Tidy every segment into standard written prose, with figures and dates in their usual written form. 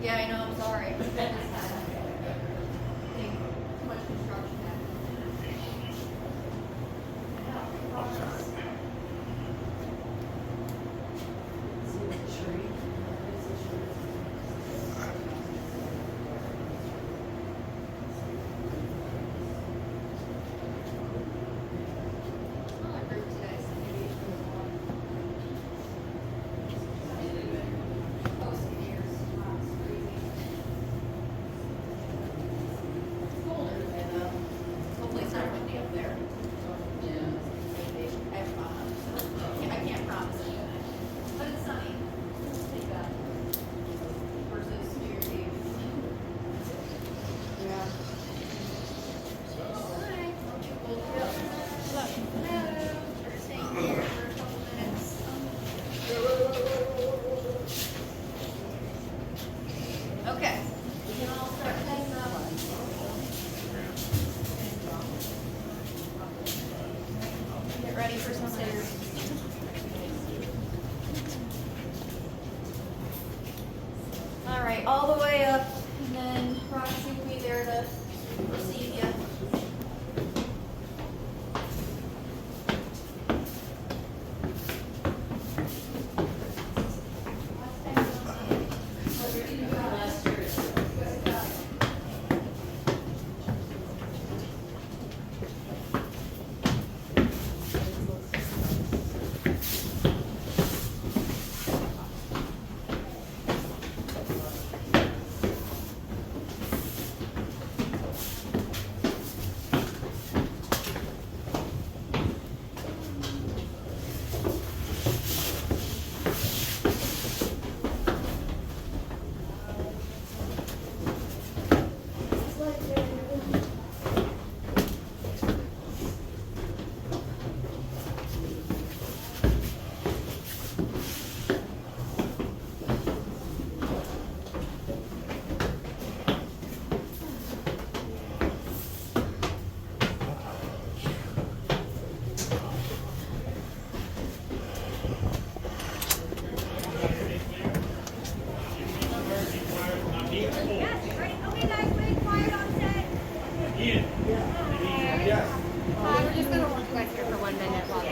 Yeah, I know, I'm sorry. Too much construction hopefully it's not windy up there. I can't promise anything. But it's sunny. Take that. Versus New Year's Eve. Yeah. Hi. Hello. We're staying here for a couple minutes. Okay. We can all start heading up. Get ready for some stairs. All right, all the way up, and then Roxy will be there to receive you. We're just going to hold you guys here for 1 minute while they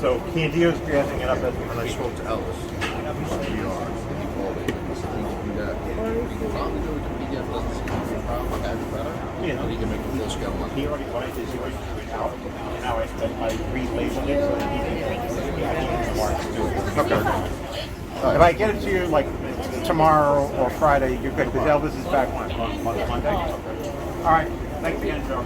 So Candio's jazzing it up as And I spoke to Ellis. He called me and he said he can do that. He can probably do it to PDF, let the CD problem have it better. Yeah. And he can make a full scale one. he already wanted his yours out. Now I relabeled it so that he can mark to do it. Okay. If I get it to you like tomorrow or Friday, you're good because Elvis is back on Monday. All right. Thanks again, Joe.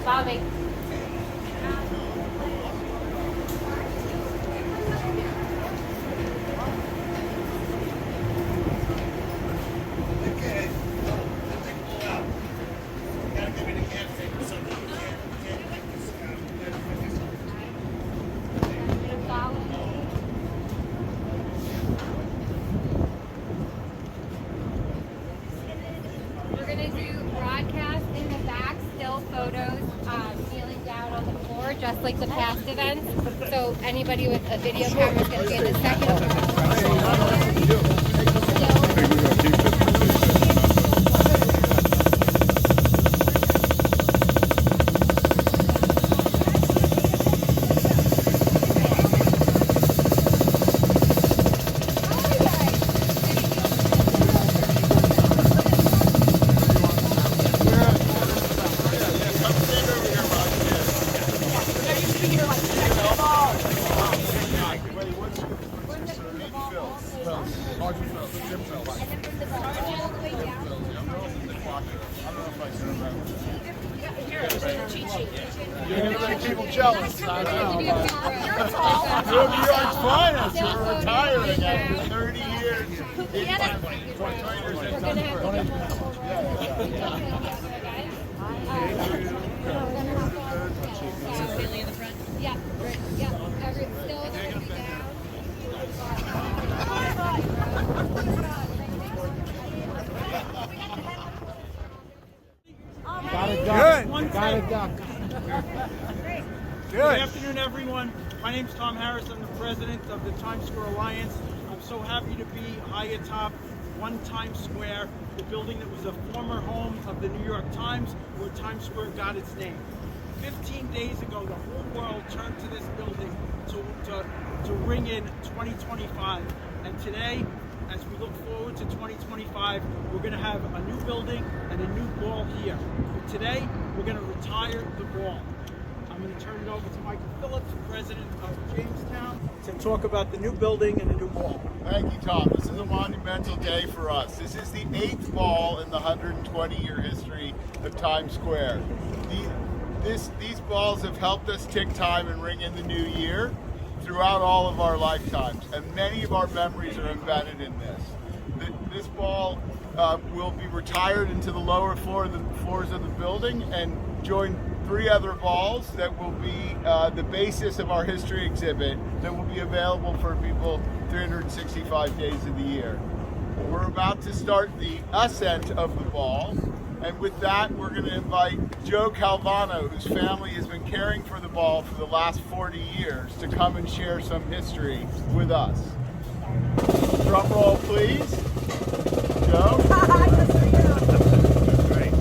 Bobby. We're gonna do broadcast in the back, still photos, kneeling down on the floor, just like the past events. So anybody with a video camera is gonna be in the second row. You're gonna make people jealous. You're New York's finest. You're retiring after 30 years. Yeah, yeah. Still gonna be down. Good afternoon, everyone. My name is Tom Harris. I'm the president of the Times Square Alliance. I'm so happy to be high atop One Times Square, the building that was a former home of the New York Times, where Times Square got its name. 15 days ago, the whole world turned to this building to ring in 2025. And today, as we look forward to 2025, we're going to have a new building and a new ball here. But today, we're going to retire the ball. I'm going to turn it over to Michael Phillips, president of Jamestown, to talk about the new building and the new ball. Thank you, Tom. This is a monumental day for us. This is the 8th ball in the 120-year history of Times Square. These balls have helped us tick time and ring in the new year throughout all of our lifetimes, and many of our memories are embedded in this. This ball will be retired into the lower floors of the building and join 3 other balls that will be the basis of our history exhibit that will be available for people 365 days of the year. We're about to start the ascent of the ball, and with that we're going to invite Joe Calvano, whose family has been caring for the ball for the last 40 years, to come and share some history with us. Drum roll, please. Joe? Great.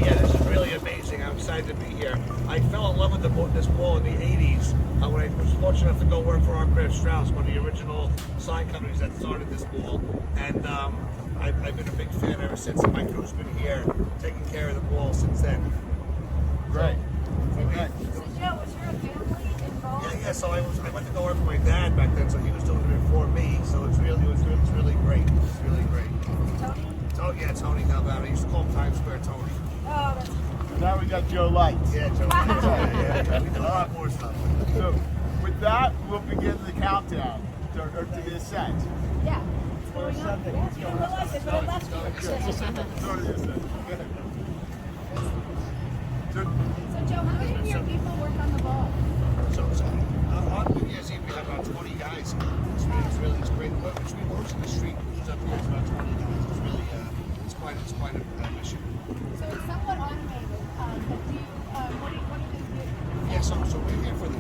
Yeah, this is really amazing. I'm excited to be here. I fell in love with this ball in the 80s when I was fortunate enough to go work for Arcraft Strauss, one of the original sign companies that started this ball. And I've been a big fan ever since. My crew's been here taking care of the ball since then. Great. So Joe, was your family involved? Yeah. So I went to go work for my dad back then, so he was doing it before me. So it's really great. It's really great. Tony? Tony Calvano. I used to call him Times Square Tony. Oh, that's Now we got Joe Lights. Yeah, Joe. Yeah. We did a lot more stuff. So with that, we'll begin the countdown to the ascent. yeah. It's going up. Yeah, you realize it, go left. Go to the ascent. So, So Joe, how many of your people work on the ball? So on New Year's Eve we have about 20 guys. It's great. But between most of the street crews up here, it's about 20 guys. It's really it's quite a mission. So it's somewhat automated. But do you, what do you do? Yeah, so we're here for the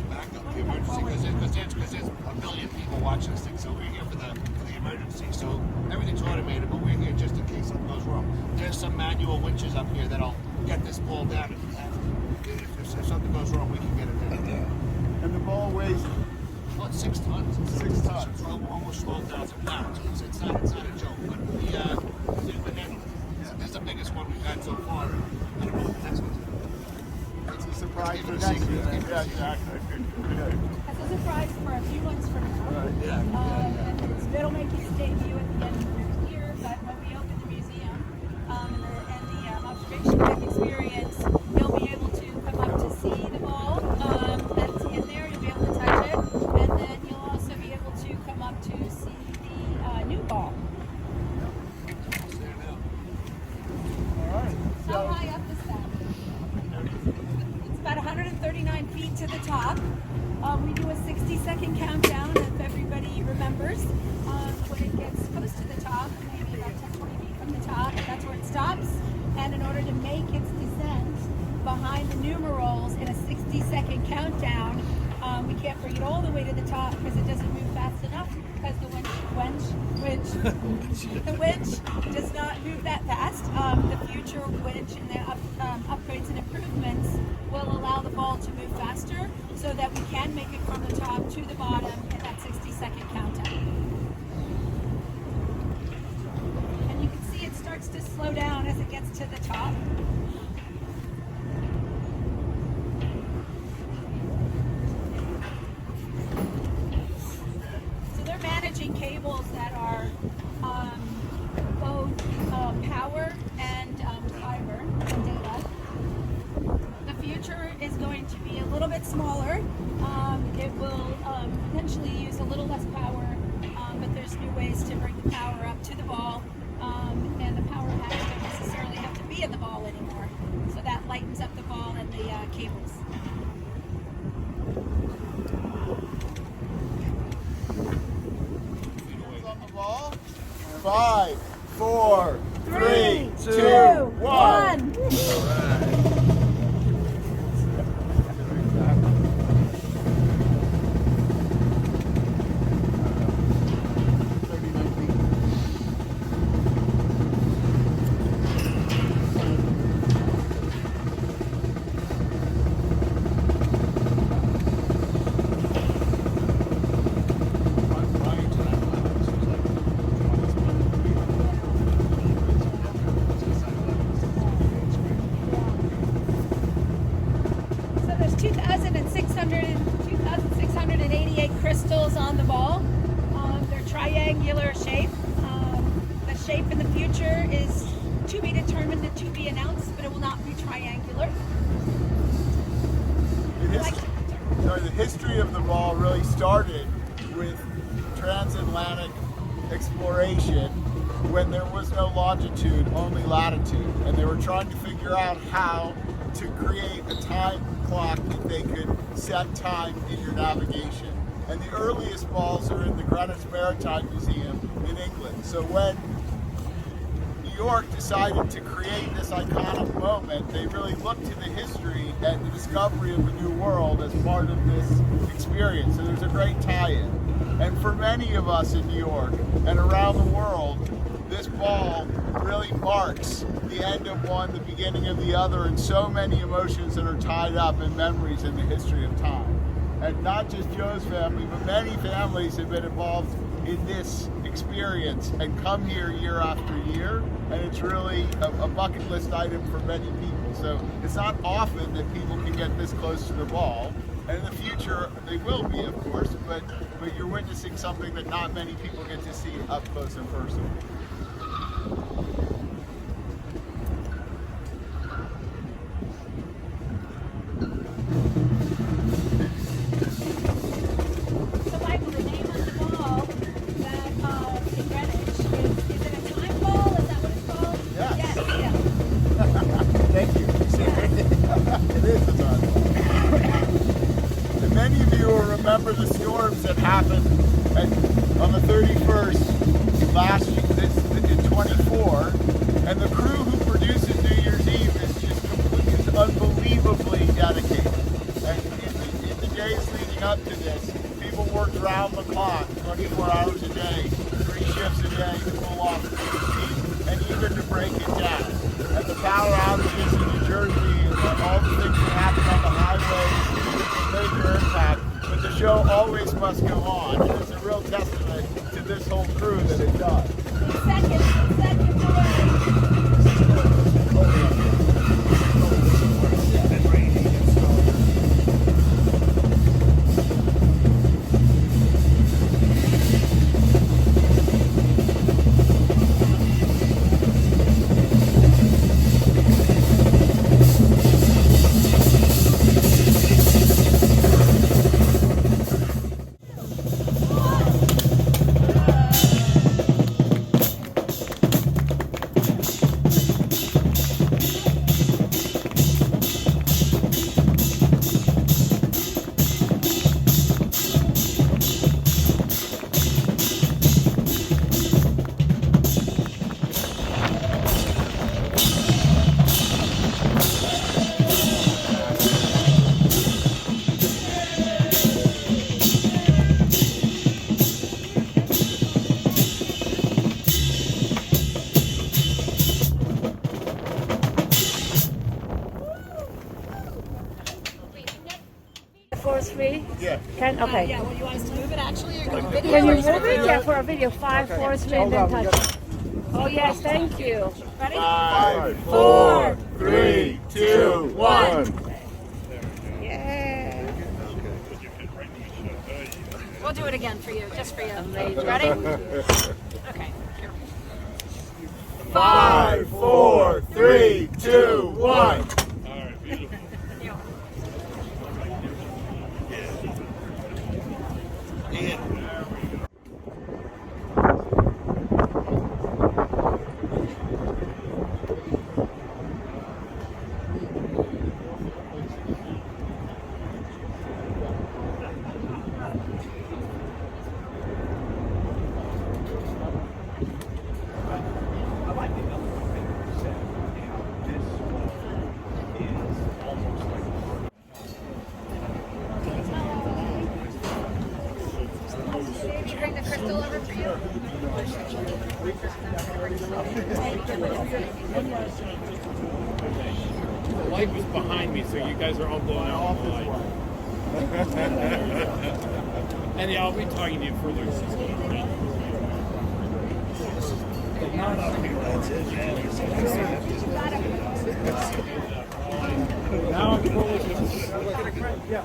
backup, the emergency, because there's a million people watching this thing. So we're here for the emergency. So everything's automated, but we're here just in case something goes wrong. There's some manual winches up here that'll get this ball down if we have to. If something goes wrong, we can get it down. and the ball weighs Well, it's 6 tons. 6 tons. It's almost 12,000 pounds. It's not a joke, but we've been handling it. That's the biggest one we've had so far. I don't know what the next one's going to be. It's a surprise for Keep it a next secret. year. Yeah, exactly. That's a surprise for a few months from now. Yeah. And it'll make its debut at the end of the year, but when we open the museum and the observation deck experience, you'll be able to come up to see the ball that's in there. You'll be able to touch it, and then you'll also be able to come up to see the new ball. It's there now. All right. How high up is that? It's about 139 feet to the top. We do a 60-second countdown, if everybody remembers. When it gets close to the top, maybe about 10-20 feet from the top, that's where it stops. And in order to make its descent behind the numerals in a 60-second countdown, we can't bring it all the way to the top because it doesn't move fast enough because the winch does not move that fast. The future winch and the upgrades and improvements will allow the ball to move faster so that we can make it from the top to the bottom in that 60-second countdown. And you can see it starts to slow down as it gets to the top. So they're managing cables that are both power and fiber and data. The future is going to be a little bit smaller. It will potentially use a little less power, but there's new ways to bring the power up to the ball, and the power packs don't necessarily have to be in the ball anymore. So that lightens up the ball and the cables. On the ball. 5, 4, 3, 2, 1. So there's 2,688 crystals on the ball. They're triangular shape. The shape in the future is to be determined and to be announced, but it will not be triangular. The history of the ball really started with transatlantic exploration when there was no longitude, only latitude, and they were trying to figure out how to create a time clock that they could set time in your navigation. And the earliest balls are in the Greenwich Maritime Museum in England. So when New York decided to create this iconic moment, they really looked to the history and the discovery of a new world as part of this experience. So there's a great tie-in. And for many of us in New York and around the world, this ball really marks the end of one, the beginning of the other, and so many emotions that are tied up in memories in the history of time. And not just Joe's family, but many families have been involved in this experience and come here year after year, and it's really a bucket list item for many people. So it's not often that people can get this close to the ball, and in the future they will be, of course, but you're witnessing something that not many people get to see up close and personal. Remember the storms that happened on the 31st last year, in 24, and the crew who produces New Year's Eve is unbelievably dedicated. And in the days leading up to this, people worked round the clock, 24 hours a day, 3 shifts a day to pull off New Year's Eve, and even to break it down. And the power outages in New Jersey and all the things that happen on the highways, major impact. But the show always must go on, and it's a real testament to this whole crew that it does. Seconds away. Yeah. Okay. Yeah, well, you want us to move it actually? Or you're going to video? Can you move it? Yeah, for a video. 5, 4, 3, and then touch. Oh, yes, thank you. Ready? 5, 4, 3, 2, 1. Yeah. We'll do it again for you, just for you. Ready? Okay. 5, 4, 3, 2, 1. Bring the crystal over for you. The light was behind me, so you guys are all blowing out the light. And yeah, I'll be talking to you further. Now I'm fully. Yeah.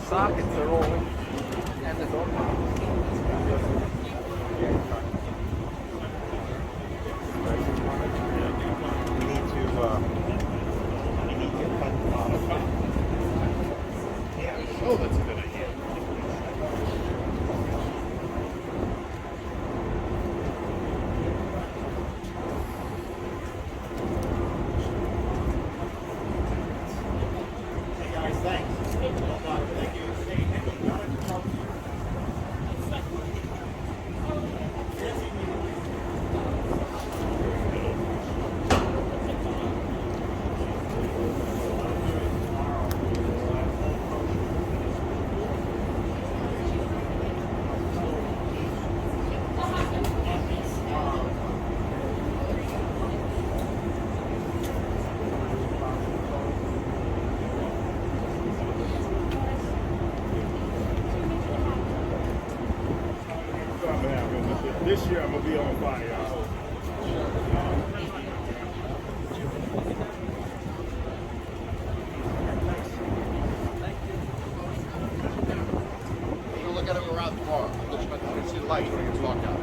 sockets are all in. And the door. We need to cut the bottom. Oh, that's a good idea. Hey guys, thanks. Thank you. This year I'm gonna be on fire. We'll look at it around tomorrow. Let's see the lights when it gets dark out.